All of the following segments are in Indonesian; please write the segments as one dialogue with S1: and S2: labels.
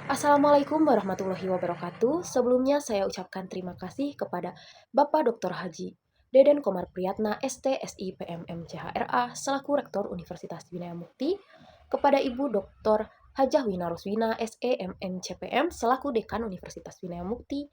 S1: Assalamualaikum warahmatullahi wabarakatuh. Sebelumnya saya ucapkan terima kasih kepada Bapak Dr. Haji Deden Komar Priyatna, ST.Si PMM CHRA, selaku Rektor Universitas Winaya Mukti, kepada Ibu Dr. Hajah Wina Roswina, SEMM CPM, selaku Dekan Universitas Winaya Mukti,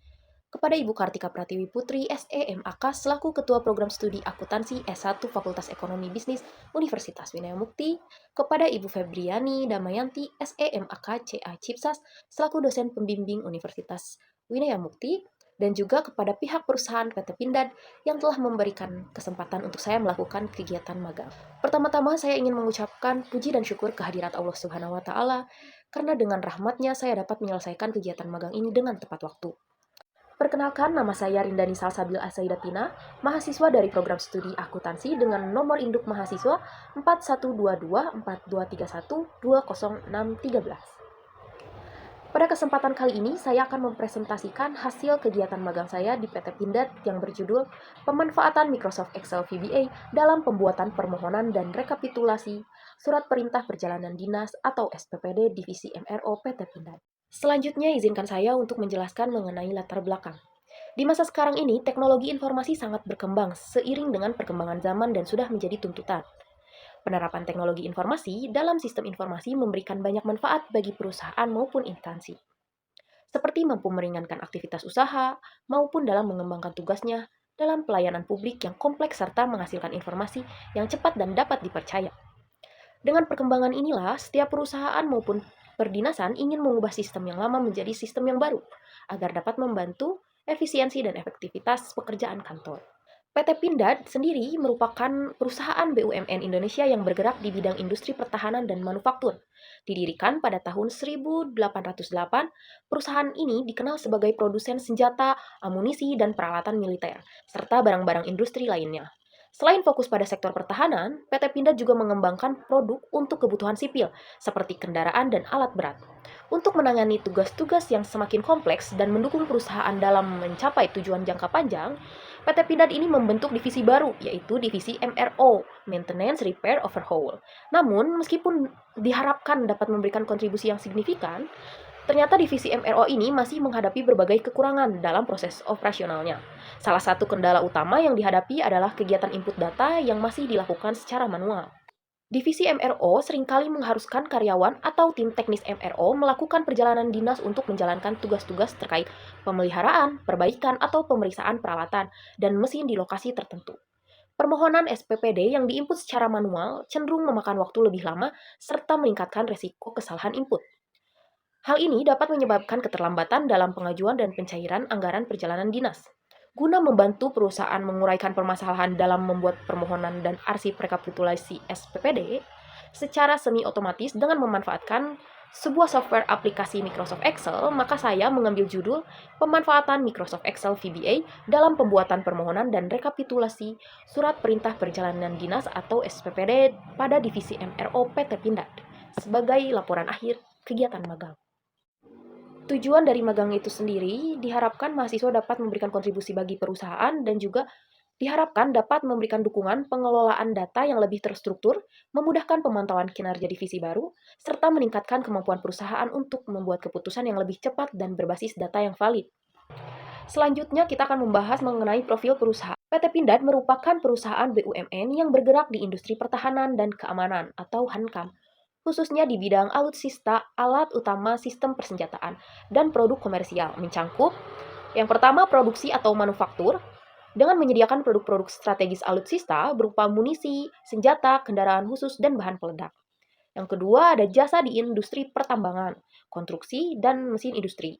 S1: kepada Ibu Kartika Pratiwi Putri, SEMAK, selaku Ketua Program Studi Akuntansi S1 Fakultas Ekonomi Bisnis Universitas Winaya Mukti, kepada Ibu Febriani Damayanti, SEMAK CA Cipsas, selaku dosen pembimbing Universitas Winaya Mukti, dan juga kepada pihak perusahaan PT Pindad yang telah memberikan kesempatan untuk saya melakukan kegiatan magang. Pertama-tama saya ingin mengucapkan puji dan syukur kehadirat Allah Subhanahu wa taala karena dengan rahmatnya saya dapat menyelesaikan kegiatan magang ini dengan tepat waktu. Perkenalkan, nama saya Rindani Salsabil Asaidatina, mahasiswa dari program studi akuntansi dengan nomor induk mahasiswa 41224231200613. Pada kesempatan kali ini, saya akan mempresentasikan hasil kegiatan magang saya di PT Pindad yang berjudul Pemanfaatan Microsoft Excel VBA dalam Pembuatan Permohonan dan Rekapitulasi Surat Perintah Perjalanan Dinas atau SPPD Divisi MRO PT Pindad. Selanjutnya, izinkan saya untuk menjelaskan mengenai latar belakang. Di masa sekarang ini, teknologi informasi sangat berkembang seiring dengan perkembangan zaman dan sudah menjadi tuntutan. Penerapan teknologi informasi dalam sistem informasi memberikan banyak manfaat bagi perusahaan maupun instansi, seperti mampu meringankan aktivitas usaha maupun dalam mengembangkan tugasnya dalam pelayanan publik yang kompleks serta menghasilkan informasi yang cepat dan dapat dipercaya. Dengan perkembangan inilah, setiap perusahaan maupun perdinasan ingin mengubah sistem yang lama menjadi sistem yang baru, agar dapat membantu efisiensi dan efektivitas pekerjaan kantor. PT Pindad sendiri merupakan perusahaan BUMN Indonesia yang bergerak di bidang industri pertahanan dan manufaktur. Didirikan pada tahun 1808, perusahaan ini dikenal sebagai produsen senjata, amunisi, dan peralatan militer, serta barang-barang industri lainnya. Selain fokus pada sektor pertahanan, PT Pindad juga mengembangkan produk untuk kebutuhan sipil, seperti kendaraan dan alat berat. Untuk menangani tugas-tugas yang semakin kompleks dan mendukung perusahaan dalam mencapai tujuan jangka panjang, PT Pindad ini membentuk divisi baru, yaitu divisi MRO, Maintenance, Repair, Overhaul. Namun, meskipun diharapkan dapat memberikan kontribusi yang signifikan, ternyata divisi MRO ini masih menghadapi berbagai kekurangan dalam proses operasionalnya. Salah satu kendala utama yang dihadapi adalah kegiatan input data yang masih dilakukan secara manual. Divisi MRO seringkali mengharuskan karyawan atau tim teknis MRO melakukan perjalanan dinas untuk menjalankan tugas-tugas terkait pemeliharaan, perbaikan, atau pemeriksaan peralatan dan mesin di lokasi tertentu. Permohonan SPPD yang diinput secara manual cenderung memakan waktu lebih lama serta meningkatkan resiko kesalahan input. Hal ini dapat menyebabkan keterlambatan dalam pengajuan dan pencairan anggaran perjalanan dinas. Guna membantu perusahaan menguraikan permasalahan dalam membuat permohonan dan arsip rekapitulasi SPPD secara semi-otomatis dengan memanfaatkan sebuah software aplikasi Microsoft Excel, maka saya mengambil judul Pemanfaatan Microsoft Excel VBA dalam Pembuatan Permohonan dan Rekapitulasi Surat Perintah Perjalanan Dinas atau SPPD pada Divisi MRO PT Pindad sebagai laporan akhir kegiatan magang. Tujuan dari magang itu sendiri diharapkan mahasiswa dapat memberikan kontribusi bagi perusahaan dan juga diharapkan dapat memberikan dukungan pengelolaan data yang lebih terstruktur, memudahkan pemantauan kinerja divisi baru, serta meningkatkan kemampuan perusahaan untuk membuat keputusan yang lebih cepat dan berbasis data yang valid. Selanjutnya kita akan membahas mengenai profil perusahaan. PT Pindad merupakan perusahaan BUMN yang bergerak di industri pertahanan dan keamanan atau HANKAM, khususnya di bidang alutsista, alat utama sistem persenjataan, dan produk komersial, mencangkup yang pertama produksi atau manufaktur, dengan menyediakan produk-produk strategis alutsista berupa munisi, senjata, kendaraan khusus, dan bahan peledak. Yang kedua ada jasa di industri pertambangan, konstruksi, dan mesin industri.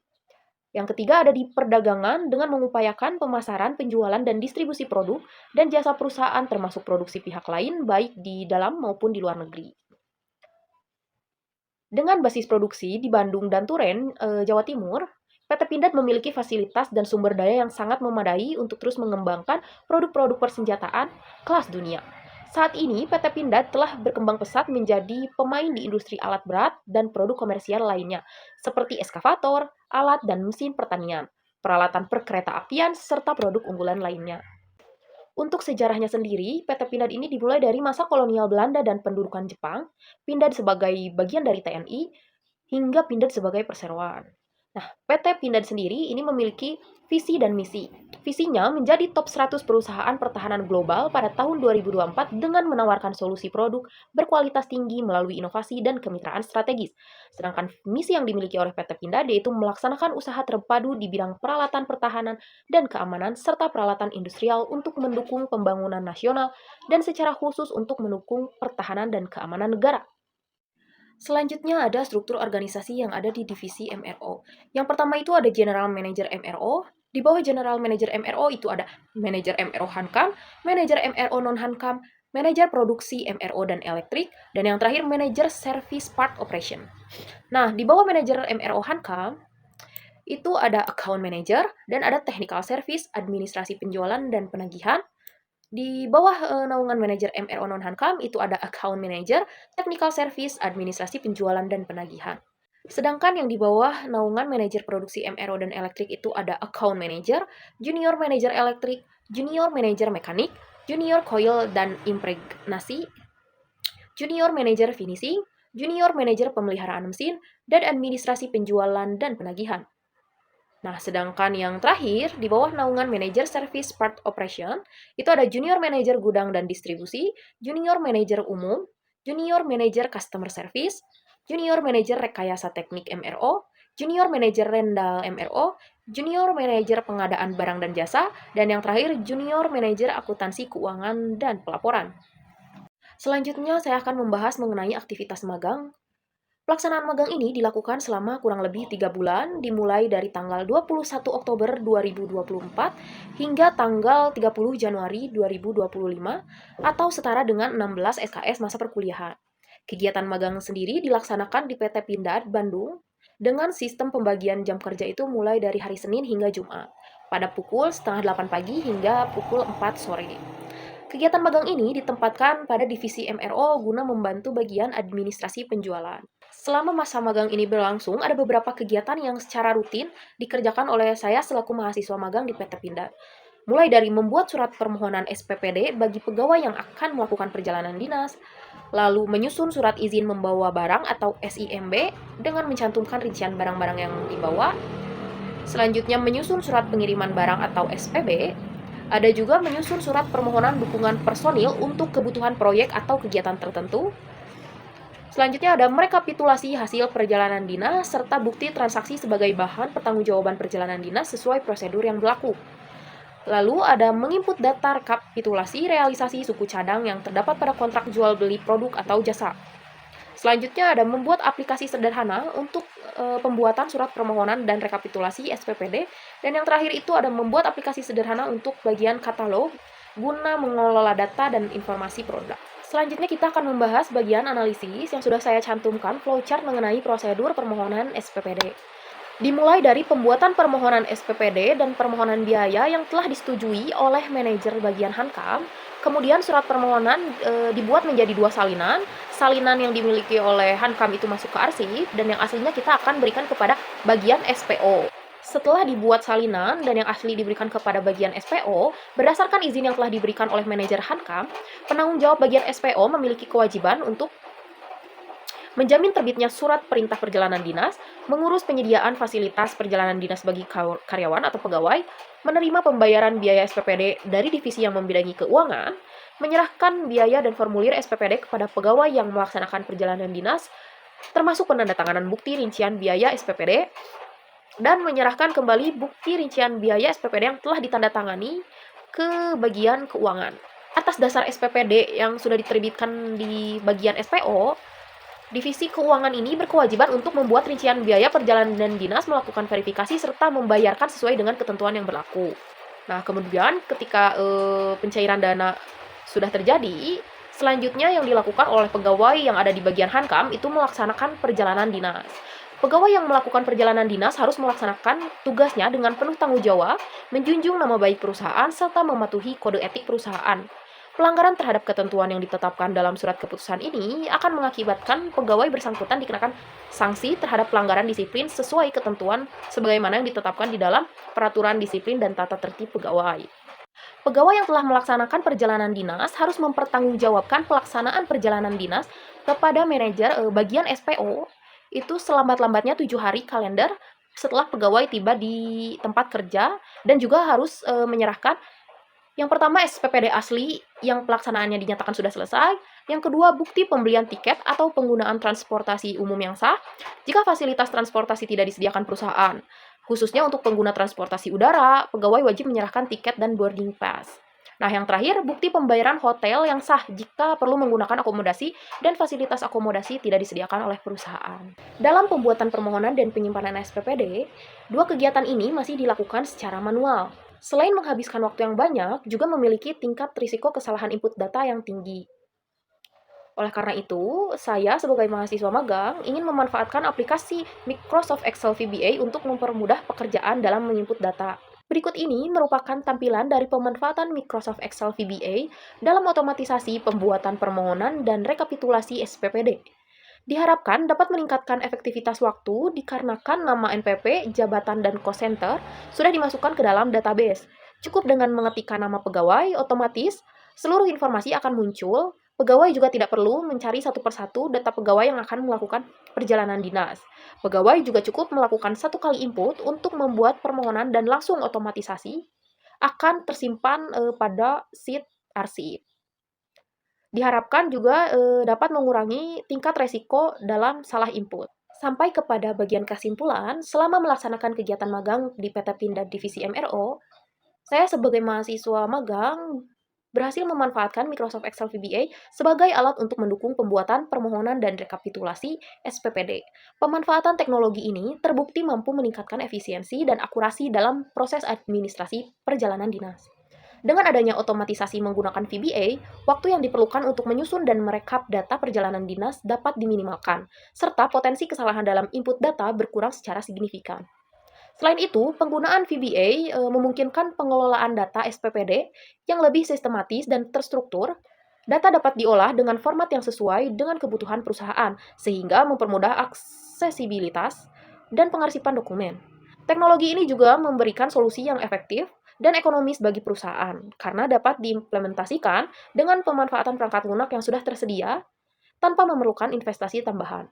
S1: Yang ketiga ada di perdagangan dengan mengupayakan pemasaran, penjualan, dan distribusi produk dan jasa perusahaan termasuk produksi pihak lain baik di dalam maupun di luar negeri. Dengan basis produksi di Bandung dan Turen, Jawa Timur, PT Pindad memiliki fasilitas dan sumber daya yang sangat memadai untuk terus mengembangkan produk-produk persenjataan kelas dunia. Saat ini, PT Pindad telah berkembang pesat menjadi pemain di industri alat berat dan produk komersial lainnya, seperti eskavator, alat dan mesin pertanian, peralatan perkereta-apian, serta produk unggulan lainnya. Untuk sejarahnya sendiri, PT Pindad ini dimulai dari masa kolonial Belanda dan pendudukan Jepang, Pindad sebagai bagian dari TNI, hingga Pindad sebagai perseroan. Nah, PT Pindad sendiri ini memiliki visi dan misi. Visinya menjadi top 100 perusahaan pertahanan global pada tahun 2024 dengan menawarkan solusi produk berkualitas tinggi melalui inovasi dan kemitraan strategis. Sedangkan misi yang dimiliki oleh PT Pindad yaitu melaksanakan usaha terpadu di bidang peralatan pertahanan dan keamanan serta peralatan industrial untuk mendukung pembangunan nasional dan secara khusus untuk mendukung pertahanan dan keamanan negara. Selanjutnya ada struktur organisasi yang ada di divisi MRO. Yang pertama itu ada General Manager MRO. Di bawah General Manager MRO itu ada Manager MRO Hankam, Manager MRO Non-Hankam, Manajer Produksi MRO dan Elektrik, dan yang terakhir Manajer Service Part Operation. Nah, di bawah Manajer MRO Hankam, itu ada Account Manager, dan ada Technical Service, Administrasi Penjualan dan Penagihan. Di bawah naungan manajer MRO Non-Hankam itu ada Account Manager, Technical Service, Administrasi Penjualan dan Penagihan. Sedangkan yang di bawah naungan manajer produksi MRO dan elektrik itu ada Account Manager, Junior Manager Elektrik, Junior Manager Mekanik, Junior Coil dan Impregnasi, Junior Manager Finishing, Junior Manager Pemeliharaan Mesin, dan Administrasi Penjualan dan Penagihan. Nah, sedangkan yang terakhir, di bawah naungan Manajer Service Part Operation, itu ada Junior Manager Gudang dan Distribusi, Junior Manager Umum, Junior Manager Customer Service, Junior Manager Rekayasa Teknik MRO, Junior Manager Rendal MRO, Junior Manager Pengadaan Barang dan Jasa, dan yang terakhir Junior Manager Akuntansi Keuangan dan Pelaporan. Selanjutnya, saya akan membahas mengenai aktivitas magang. Pelaksanaan magang ini dilakukan selama kurang lebih 3 bulan, dimulai dari tanggal 21 Oktober 2024 hingga tanggal 30 Januari 2025 atau setara dengan 16 SKS masa perkuliahan. Kegiatan magang sendiri dilaksanakan di PT Pindad, Bandung, dengan sistem pembagian jam kerja itu mulai dari hari Senin hingga Jumat, pada pukul setengah 8 pagi hingga pukul 4 sore. Kegiatan magang ini ditempatkan pada divisi MRO guna membantu bagian administrasi penjualan. Selama masa magang ini berlangsung, ada beberapa kegiatan yang secara rutin dikerjakan oleh saya selaku mahasiswa magang di PT Pindad. Mulai dari membuat surat permohonan SPPD bagi pegawai yang akan melakukan perjalanan dinas, lalu menyusun surat izin membawa barang atau SIMB dengan mencantumkan rincian barang-barang yang dibawa. Selanjutnya menyusun surat pengiriman barang atau SPB. Ada juga menyusun surat permohonan dukungan personil untuk kebutuhan proyek atau kegiatan tertentu. Selanjutnya ada merekapitulasi hasil perjalanan dinas serta bukti transaksi sebagai bahan pertanggungjawaban perjalanan dinas sesuai prosedur yang berlaku. Lalu ada menginput data rekapitulasi realisasi suku cadang yang terdapat pada kontrak jual beli produk atau jasa. Selanjutnya ada membuat aplikasi sederhana untuk pembuatan surat permohonan dan rekapitulasi SPPD. Dan yang terakhir itu ada membuat aplikasi sederhana untuk bagian katalog guna mengelola data dan informasi produk. Selanjutnya kita akan membahas bagian analisis yang sudah saya cantumkan flowchart mengenai prosedur permohonan SPPD. Dimulai dari pembuatan permohonan SPPD dan permohonan biaya yang telah disetujui oleh manajer bagian Hankam. Kemudian surat permohonan dibuat menjadi 2 salinan. Salinan yang dimiliki oleh Hankam itu masuk ke arsip dan yang aslinya kita akan berikan kepada bagian SPO. Setelah dibuat salinan dan yang asli diberikan kepada bagian SPO, berdasarkan izin yang telah diberikan oleh manajer Hankam, penanggung jawab bagian SPO memiliki kewajiban untuk menjamin terbitnya surat perintah perjalanan dinas, mengurus penyediaan fasilitas perjalanan dinas bagi karyawan atau pegawai, menerima pembayaran biaya SPPD dari divisi yang membidangi keuangan, menyerahkan biaya dan formulir SPPD kepada pegawai yang melaksanakan perjalanan dinas, termasuk penandatanganan bukti rincian biaya SPPD, dan menyerahkan kembali bukti rincian biaya SPPD yang telah ditandatangani ke bagian keuangan. Atas dasar SPPD yang sudah diterbitkan di bagian SPO, Divisi keuangan ini berkewajiban untuk membuat rincian biaya perjalanan dinas, melakukan verifikasi, serta membayarkan sesuai dengan ketentuan yang berlaku. Nah, kemudian ketika pencairan dana sudah terjadi, selanjutnya yang dilakukan oleh pegawai yang ada di bagian Hankam itu melaksanakan perjalanan dinas. Pegawai yang melakukan perjalanan dinas harus melaksanakan tugasnya dengan penuh tanggung jawab, menjunjung nama baik perusahaan, serta mematuhi kode etik perusahaan. Pelanggaran terhadap ketentuan yang ditetapkan dalam surat keputusan ini akan mengakibatkan pegawai bersangkutan dikenakan sanksi terhadap pelanggaran disiplin sesuai ketentuan sebagaimana yang ditetapkan di dalam Peraturan Disiplin dan Tata Tertib Pegawai. Pegawai yang telah melaksanakan perjalanan dinas harus mempertanggungjawabkan pelaksanaan perjalanan dinas kepada manajer bagian SPO itu selambat-lambatnya 7 hari kalender setelah pegawai tiba di tempat kerja dan juga harus menyerahkan yang pertama SPPD asli yang pelaksanaannya dinyatakan sudah selesai, yang kedua bukti pembelian tiket atau penggunaan transportasi umum yang sah jika fasilitas transportasi tidak disediakan perusahaan. Khususnya untuk pengguna transportasi udara, pegawai wajib menyerahkan tiket dan boarding pass. Nah, yang terakhir, bukti pembayaran hotel yang sah jika perlu menggunakan akomodasi dan fasilitas akomodasi tidak disediakan oleh perusahaan. Dalam pembuatan permohonan dan penyimpanan SPPD, dua kegiatan ini masih dilakukan secara manual. Selain menghabiskan waktu yang banyak, juga memiliki tingkat risiko kesalahan input data yang tinggi. Oleh karena itu, saya sebagai mahasiswa magang ingin memanfaatkan aplikasi Microsoft Excel VBA untuk mempermudah pekerjaan dalam menginput data. Berikut ini merupakan tampilan dari pemanfaatan Microsoft Excel VBA dalam otomatisasi pembuatan permohonan dan rekapitulasi SPPD. Diharapkan dapat meningkatkan efektivitas waktu dikarenakan nama NPP, jabatan, dan cost center sudah dimasukkan ke dalam database. Cukup dengan mengetikkan nama pegawai, otomatis seluruh informasi akan muncul. Pegawai juga tidak perlu mencari satu persatu data pegawai yang akan melakukan perjalanan dinas. Pegawai juga cukup melakukan satu kali input untuk membuat permohonan dan langsung otomatisasi akan tersimpan pada sheet arsip. Diharapkan juga dapat mengurangi tingkat resiko dalam salah input. Sampai kepada bagian kesimpulan, selama melaksanakan kegiatan magang di PT Pindad Divisi MRO, saya sebagai mahasiswa magang berhasil memanfaatkan Microsoft Excel VBA sebagai alat untuk mendukung pembuatan permohonan dan rekapitulasi SPPD. Pemanfaatan teknologi ini terbukti mampu meningkatkan efisiensi dan akurasi dalam proses administrasi perjalanan dinas. Dengan adanya otomatisasi menggunakan VBA, waktu yang diperlukan untuk menyusun dan merekap data perjalanan dinas dapat diminimalkan, serta potensi kesalahan dalam input data berkurang secara signifikan. Selain itu, penggunaan VBA memungkinkan pengelolaan data SPPD yang lebih sistematis dan terstruktur. Data dapat diolah dengan format yang sesuai dengan kebutuhan perusahaan, sehingga mempermudah aksesibilitas dan pengarsipan dokumen. Teknologi ini juga memberikan solusi yang efektif dan ekonomis bagi perusahaan, karena dapat diimplementasikan dengan pemanfaatan perangkat lunak yang sudah tersedia tanpa memerlukan investasi tambahan.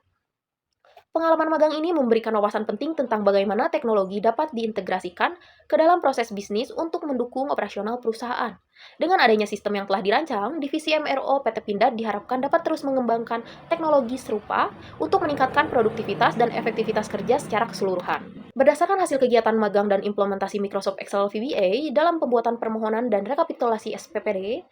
S1: Pengalaman magang ini memberikan wawasan penting tentang bagaimana teknologi dapat diintegrasikan ke dalam proses bisnis untuk mendukung operasional perusahaan. Dengan adanya sistem yang telah dirancang, Divisi MRO PT Pindad diharapkan dapat terus mengembangkan teknologi serupa untuk meningkatkan produktivitas dan efektivitas kerja secara keseluruhan. Berdasarkan hasil kegiatan magang dan implementasi Microsoft Excel VBA dalam pembuatan permohonan dan rekapitulasi SPPD,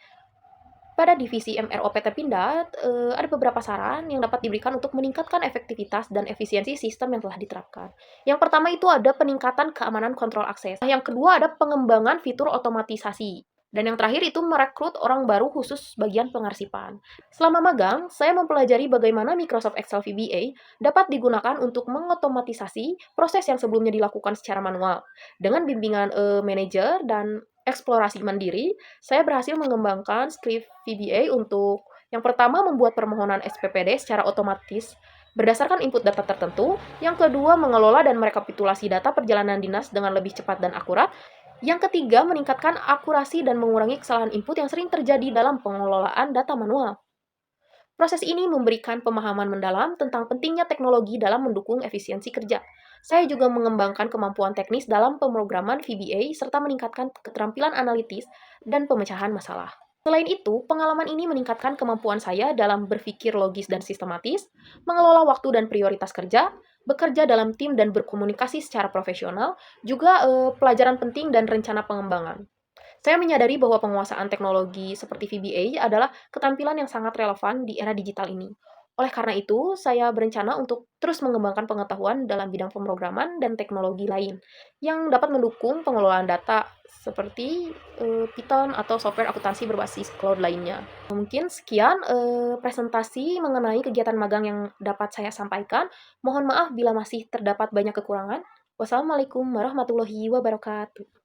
S1: pada divisi MRO PT Pindad, ada beberapa saran yang dapat diberikan untuk meningkatkan efektivitas dan efisiensi sistem yang telah diterapkan. Yang pertama itu ada peningkatan keamanan kontrol akses. Yang kedua ada pengembangan fitur otomatisasi. Dan yang terakhir itu merekrut orang baru khusus bagian pengarsipan. Selama magang, saya mempelajari bagaimana Microsoft Excel VBA dapat digugakan untuk mengotomatisasi proses yang sebelumnya dilakukan secara manual. Dengan bimbingan manajer dan eksplorasi mandiri, saya berhasil mengembangkan script VBA untuk yang pertama membuat permohonan SPPD secara otomatis berdasarkan input data tertentu, yang kedua mengelola dan merekapitulasi data perjalanan dinas dengan lebih cepat dan akurat, yang ketiga meningkatkan akurasi dan mengurangi kesalahan input yang sering terjadi dalam pengelolaan data manual. Proses ini memberikan pemahaman mendalam tentang pentingnya teknologi dalam mendukung efisiensi kerja. Saya juga mengembangkan kemampuan teknis dalam pemrograman VBA serta meningkatkan keterampilan analitis dan pemecahan masalah. Selain itu, pengalaman ini meningkatkan kemampuan saya dalam berpikir logis dan sistematis, mengelola waktu dan prioritas kerja, bekerja dalam tim dan berkomunikasi secara profesional, juga pelajaran penting dan rencana pengembangan. Saya menyadari bahwa penguasaan teknologi seperti VBA adalah keterampilan yang sangat relevan di era digital ini. Oleh karena itu, saya berencana untuk terus mengembangkan pengetahuan dalam bidang pemrograman dan teknologi lain yang dapat mendukung pengelolaan data seperti Python atau software akuntansi berbasis cloud lainnya. Mungkin sekian presentasi mengenai kegiatan magang yang dapat saya sampaikan. Mohon maaf bila masih terdapat banyak kekurangan. Wassalamualaikum warahmatullahi wabarakatuh.